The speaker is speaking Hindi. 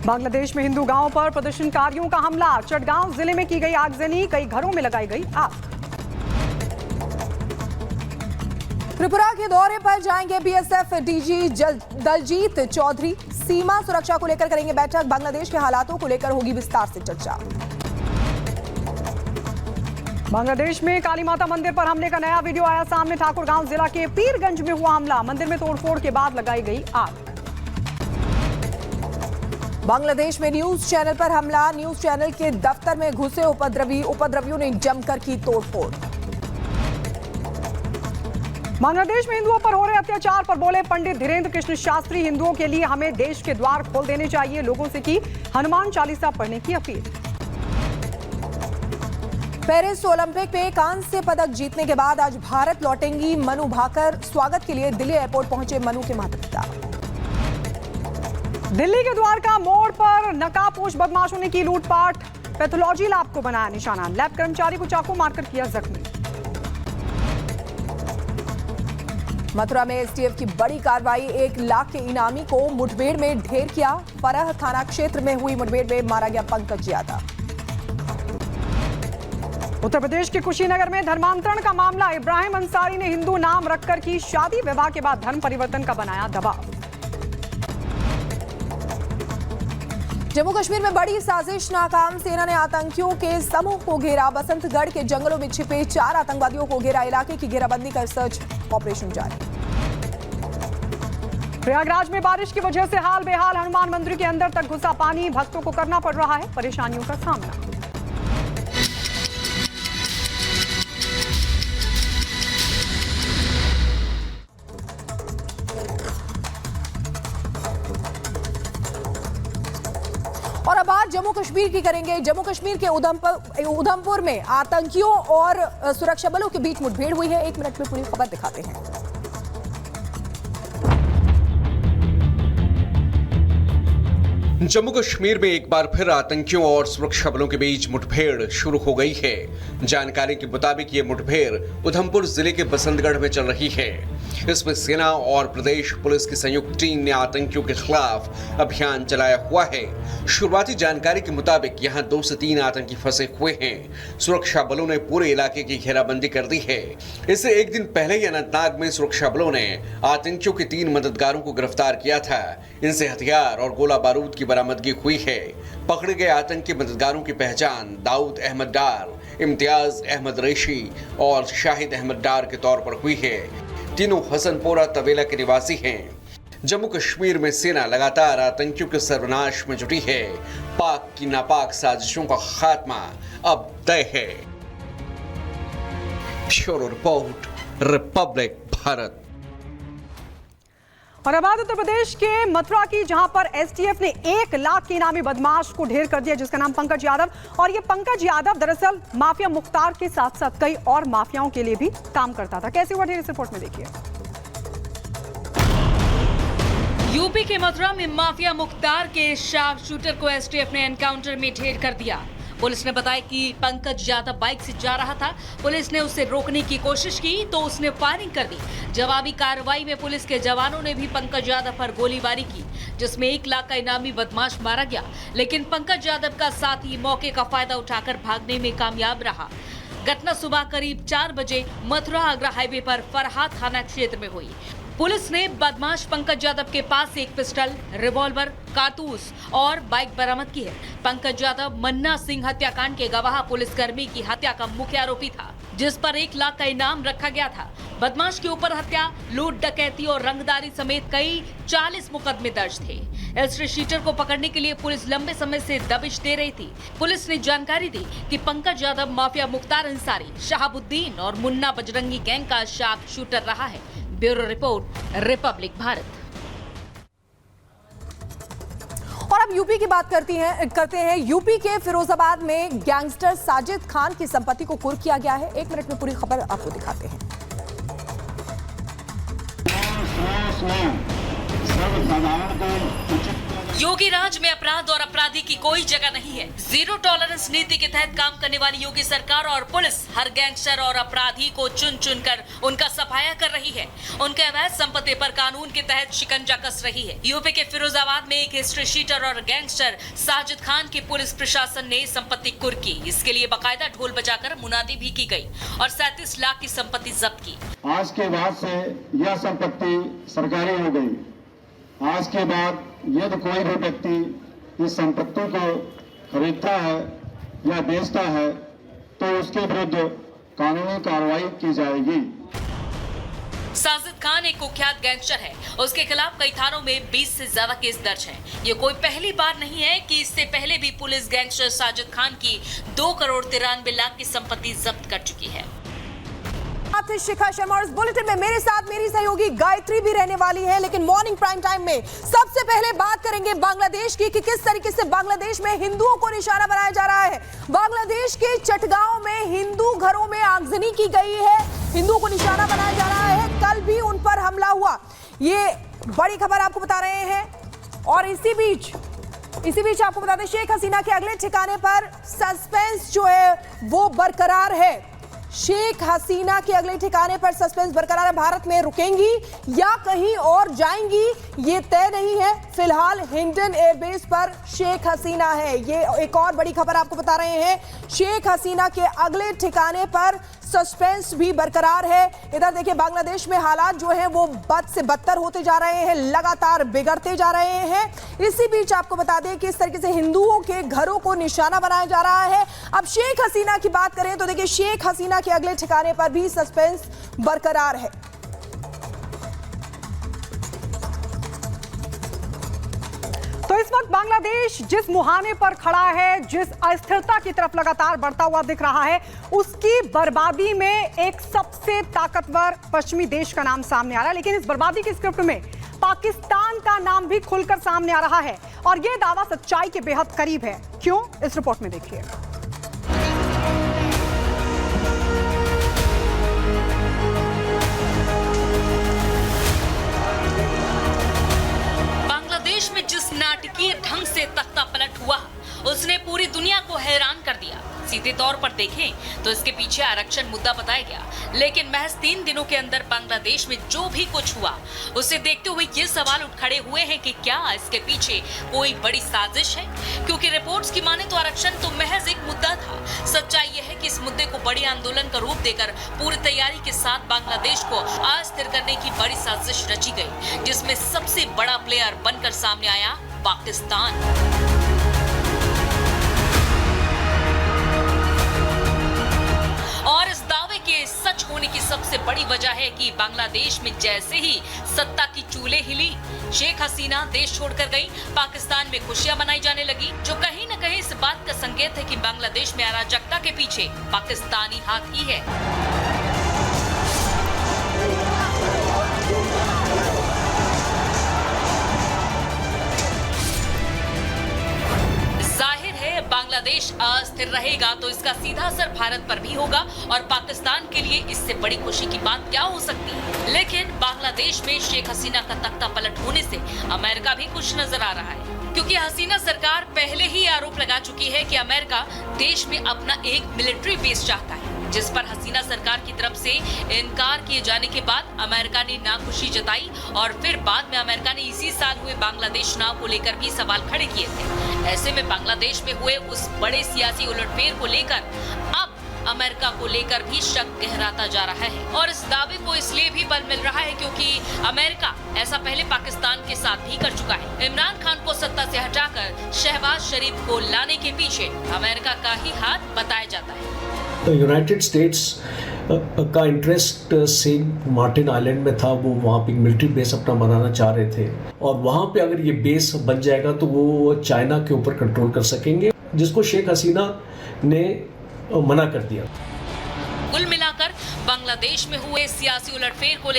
बांग्लादेश में हिंदू गांव पर प्रदर्शनकारियों का हमला। चटगांव जिले में की गई आगजनी, कई घरों में लगाई गई आग। त्रिपुरा के दौरे पर जाएंगे बीएसएफ डीजी दलजीत चौधरी। सीमा सुरक्षा को लेकर करेंगे बैठक। बांग्लादेश के हालातों को लेकर होगी विस्तार से चर्चा। बांग्लादेश में काली माता मंदिर पर हमले का नया वीडियो आया सामने। ठाकुरगांव जिला के पीरगंज में हुआ हमला। मंदिर में तोड़फोड़ के बाद लगाई गई आग। बांग्लादेश में न्यूज चैनल पर हमला। न्यूज चैनल के दफ्तर में घुसे उपद्रवियों ने जमकर की तोड़फोड़। बांग्लादेश में हिंदुओं पर हो रहे अत्याचार पर बोले पंडित धीरेन्द्र कृष्ण शास्त्री। हिंदुओं के लिए हमें देश के द्वार खोल देने चाहिए। लोगों से की हनुमान चालीसा पढ़ने की अपील। पेरिस ओलंपिक में कांस्य पदक जीतने के बाद आज भारत लौटेंगी मनु भाकर। स्वागत के लिए दिल्ली एयरपोर्ट पहुंचे मनु के माता पिता। दिल्ली के द्वारका मोड़ पर नकाबपोश बदमाशों ने की लूटपाट। पैथोलॉजी लैब को बनाया निशाना। लैब कर्मचारी को चाकू मारकर किया जख्मी। मथुरा में एसटीएफ की बड़ी कार्रवाई। 1 लाख के इनामी को मुठभेड़ में ढेर किया। फरह थाना क्षेत्र में हुई मुठभेड़ में मारा गया पंकज यादव। उत्तर प्रदेश के कुशीनगर में धर्मांतरण का मामला। इब्राहिम अंसारी ने हिंदू नाम रखकर की शादी। विवाह के बाद धर्म परिवर्तन का बनाया दबाव। जम्मू कश्मीर में बड़ी साजिश नाकाम। सेना ने आतंकियों के समूह को घेरा। बसंतगढ़ के जंगलों में छिपे 4 आतंकवादियों को घेरा। इलाके की घेराबंदी कर सर्च ऑपरेशन जारी। प्रयागराज में बारिश की वजह से हाल बेहाल। हनुमान मंदिर के अंदर तक घुसा पानी। भक्तों को करना पड़ रहा है परेशानियों का सामना। और अब बात जम्मू कश्मीर की करेंगे। जम्मू कश्मीर के उधमपुर में आतंकियों और सुरक्षा बलों के बीच मुठभेड़ हुई है। 1 मिनट में पूरी खबर दिखाते हैं। जम्मू कश्मीर में एक बार फिर आतंकियों और सुरक्षा बलों के बीच मुठभेड़ शुरू हो गई है। जानकारी के मुताबिक ये मुठभेड़ उधमपुर जिले के बसंतगढ़ में चल रही है। इसमें सेना और प्रदेश पुलिस की संयुक्त टीम ने आतंकियों के खिलाफ अभियान चलाया हुआ है। शुरुआती जानकारी के मुताबिक यहां 2 से 3 आतंकी फंसे हुए हैं। सुरक्षा बलों ने पूरे इलाके की घेराबंदी कर दी है। इससे एक दिन पहले ही अनंतनाग में सुरक्षा बलों ने आतंकियों के 3 मददगारों को गिरफ्तार किया था। इनसे हथियार और गोला बारूद की बरामदगी हुई है। पकड़े गए आतंकी मददगारों की पहचान दाऊद अहमद डार, इम्तियाज अहमद रेशी और शाहिद अहमद डार के तौर पर हुई है। तीनों हसनपोरा तवेला के निवासी हैं। जम्मू कश्मीर में सेना लगातार आतंकियों के सर्वनाश में जुटी है। पाक की नापाक साजिशों का खात्मा अब तय है। Bureau report, Republic Bharat. और अब बात उत्तर प्रदेश के मथुरा की, जहां पर एसटीएफ ने 1 लाख के इनामी बदमाश को ढेर कर दिया, जिसका नाम पंकज यादव। और ये पंकज यादव दरअसल माफिया मुख्तार के साथ साथ कई और माफियाओं के लिए भी काम करता था। कैसे हुआ ढेर, इस रिपोर्ट में देखिए। यूपी के मथुरा में माफिया मुख्तार के शार्प शूटर को एसटीएफ ने एनकाउंटर में ढेर कर दिया। पुलिस ने बताया कि पंकज यादव बाइक से जा रहा था। पुलिस ने उसे रोकने की कोशिश की तो उसने फायरिंग कर दी। जवाबी कार्रवाई में पुलिस के जवानों ने भी पंकज यादव पर गोलीबारी की, जिसमें 1 लाख का इनामी बदमाश मारा गया। लेकिन पंकज यादव का साथी मौके का फायदा उठाकर भागने में कामयाब रहा। घटना सुबह करीब 4 बजे मथुरा आगरा हाईवे पर फरहा थाना क्षेत्र में हुई। पुलिस ने बदमाश पंकज यादव के पास से एक पिस्टल, रिवॉल्वर, कारतूस और बाइक बरामद की है। पंकज यादव मन्ना सिंह हत्याकांड के गवाह पुलिसकर्मी की हत्या का मुख्य आरोपी था, जिस पर 1 लाख का इनाम रखा गया था। बदमाश के ऊपर हत्या, लूट, डकैती और रंगदारी समेत कई 40 मुकदमे दर्ज थे। एलस्ट्री शीटर को पकड़ने के लिए पुलिस लंबे समय से दबिश दे रही थी। पुलिस ने जानकारी दी कि पंकज यादव माफिया मुख्तार अंसारी, शहाबुद्दीन और मुन्ना बजरंगी गैंग का शार्प शूटर रहा है। Bureau report, Republic Bharat. और अब यूपी की बात करते हैं। यूपी के फिरोजाबाद में गैंगस्टर साजिद खान की संपत्ति को कुर्क किया गया है। 1 मिनट में पूरी खबर आपको दिखाते हैं। योगी राज में अपराध और अपराधी की कोई जगह नहीं है। जीरो टॉलरेंस नीति के तहत काम करने वाली योगी सरकार और पुलिस हर गैंगस्टर और अपराधी को चुन चुन कर उनका सफाया कर रही है। उनके अवैध संपत्ति पर कानून के तहत शिकंजा कस रही है। यूपी के फिरोजाबाद में एक हिस्ट्री शीटर और गैंगस्टर साजिद खान की पुलिस प्रशासन ने संपत्ति कुर्की। इसके लिए बाकायदा ढोल बजाकर मुनादी भी की गई और 37 लाख की संपत्ति जब्त की। आज के बाद से यह संपत्ति सरकारी हो गई। आज के बाद यदि कोई भी व्यक्ति इस संपत्ति को खरीदता है या बेचता है तो उसके विरुद्ध कानूनी कार्रवाई की जाएगी। साजिद खान एक कुख्यात गैंगस्टर है। उसके खिलाफ कई थानों में 20 से ज्यादा केस दर्ज हैं। ये कोई पहली बार नहीं है कि इससे पहले भी पुलिस गैंगस्टर साजिद खान की 2 करोड़ 93 लाख की संपत्ति जब्त कर चुकी है। शिखा शर्मा और इस बुलेटिन में मेरे साथ मेरी सहयोगी गायत्री भी रहने वाली है, लेकिन मॉर्निंग प्राइम टाइम में सबसे पहले बात करेंगे बांग्लादेश की कि किस तरीके से बांग्लादेश में हिंदुओं को निशाना बनाया जा रहा है। बांग्लादेश के चटगांव में हिंदू घरों में आगजनी की गई है, हिंदुओं को निशाना बनाया जा रहा है। कल भी उन पर हमला हुआ, ये बड़ी खबर आपको बता रहे हैं। और इसी बीच आपको बता दें, शेख हसीना के अगले ठिकाने पर सस्पेंस जो है वो बरकरार है। शेख हसीना के अगले ठिकाने पर सस्पेंस बरकरार है। भारत में रुकेंगी या कहीं और जाएंगी ये तय नहीं है। फिलहाल हिंडन एयरबेस पर शेख हसीना है। ये एक और बड़ी खबर आपको बता रहे हैं, शेख हसीना के अगले ठिकाने पर सस्पेंस भी बरकरार है। इधर देखिए बांग्लादेश में हालात जो है वो बद से बदतर होते जा रहे हैं, लगातार बिगड़ते जा रहे हैं। इसी बीच आपको बता दें कि इस तरीके से हिंदुओं के घरों को निशाना बनाया जा रहा है। अब शेख हसीना की बात करें तो देखिए शेख हसीना के अगले ठिकाने पर भी सस्पेंस बरकरार है। तो इस वक्त बांग्लादेश जिस मुहाने पर खड़ा है, जिस अस्थिरता की तरफ लगातार बढ़ता हुआ दिख रहा है, उसकी बर्बादी में एक सबसे ताकतवर पश्चिमी देश का नाम सामने आ रहा है। लेकिन इस बर्बादी की स्क्रिप्ट में पाकिस्तान का नाम भी खुलकर सामने आ रहा है और यह दावा सच्चाई के बेहद करीब है। क्यों, इस रिपोर्ट में देखिए। बांग्लादेश में जिस नाटकीय ढंग से तख्ता पलट हुआ उसने पूरी दुनिया को हैरान कर दिया। सीधे तौर पर देखें तो इसके पीछे आरक्षण मुद्दा बताया गया, लेकिन महज 3 दिनों के अंदर बांग्लादेश में जो भी कुछ हुआ उसे देखते हुए ये सवाल उठ खड़े हुए हैं कि क्या इसके पीछे कोई बड़ी साजिश है। क्योंकि रिपोर्ट्स की माने तो आरक्षण तो महज एक मुद्दा था। सच्चाई यह है कि इस मुद्दे को बड़ी आंदोलन का रूप देकर पूरी तैयारी के साथ बांग्लादेश को अस्थिर करने की बड़ी साजिश रची गई, जिसमें सबसे बड़ा प्लेयर बनकर सामने आया पाकिस्तान। और इस दावे के सच होने की सबसे बड़ी वजह है कि बांग्लादेश में जैसे ही सत्ता की चूल्हे हिली, शेख हसीना देश छोड़कर गई, पाकिस्तान में खुशियां मनाई जाने लगी, जो कहीं न कहीं इस बात का संकेत है कि बांग्लादेश में अराजकता के पीछे पाकिस्तानी हाथ ही है। बांग्लादेश अस्थिर रहेगा तो इसका सीधा असर भारत पर भी होगा और पाकिस्तान के लिए इससे बड़ी खुशी की बात क्या हो सकती है। लेकिन बांग्लादेश में शेख हसीना का तख्ता पलट होने से अमेरिका भी खुश नजर आ रहा है, क्योंकि हसीना सरकार पहले ही आरोप लगा चुकी है कि अमेरिका देश में अपना एक मिलिट्री बेस चाहता है, जिस पर हसीना सरकार की तरफ से इनकार किए जाने के बाद अमेरिका ने नाखुशी जताई और फिर बाद में अमेरिका ने इसी साल हुए बांग्लादेश चुनाव को लेकर भी सवाल खड़े किए थे। ऐसे में बांग्लादेश में हुए उस बड़े सियासी उलटफेर को लेकर अब अमेरिका को लेकर भी शक गहराता जा रहा है और इस दावे को इसलिए भी बल मिल रहा है क्योंकि अमेरिका ऐसा पहले पाकिस्तान के साथ भी कर चुका है। इमरान खान को सत्ता से हटाकर शहबाज शरीफ को लाने के पीछे अमेरिका का ही हाथ बताया जाता है। यूनाइटेड स्टेट्स का इंटरेस्ट सेंट मार्टिन आइलैंड में था। वो वहाँ पे मिलिट्री बेस अपना बनाना चाह रहे थे और वहाँ पे अगर ये बेस बन जाएगा तो वो चाइना के ऊपर कंट्रोल कर सकेंगे, जिसको शेख हसीना ने मना कर दिया। कुल मिलाकर बांग्लादेश में हुए सियासी उलटफेर को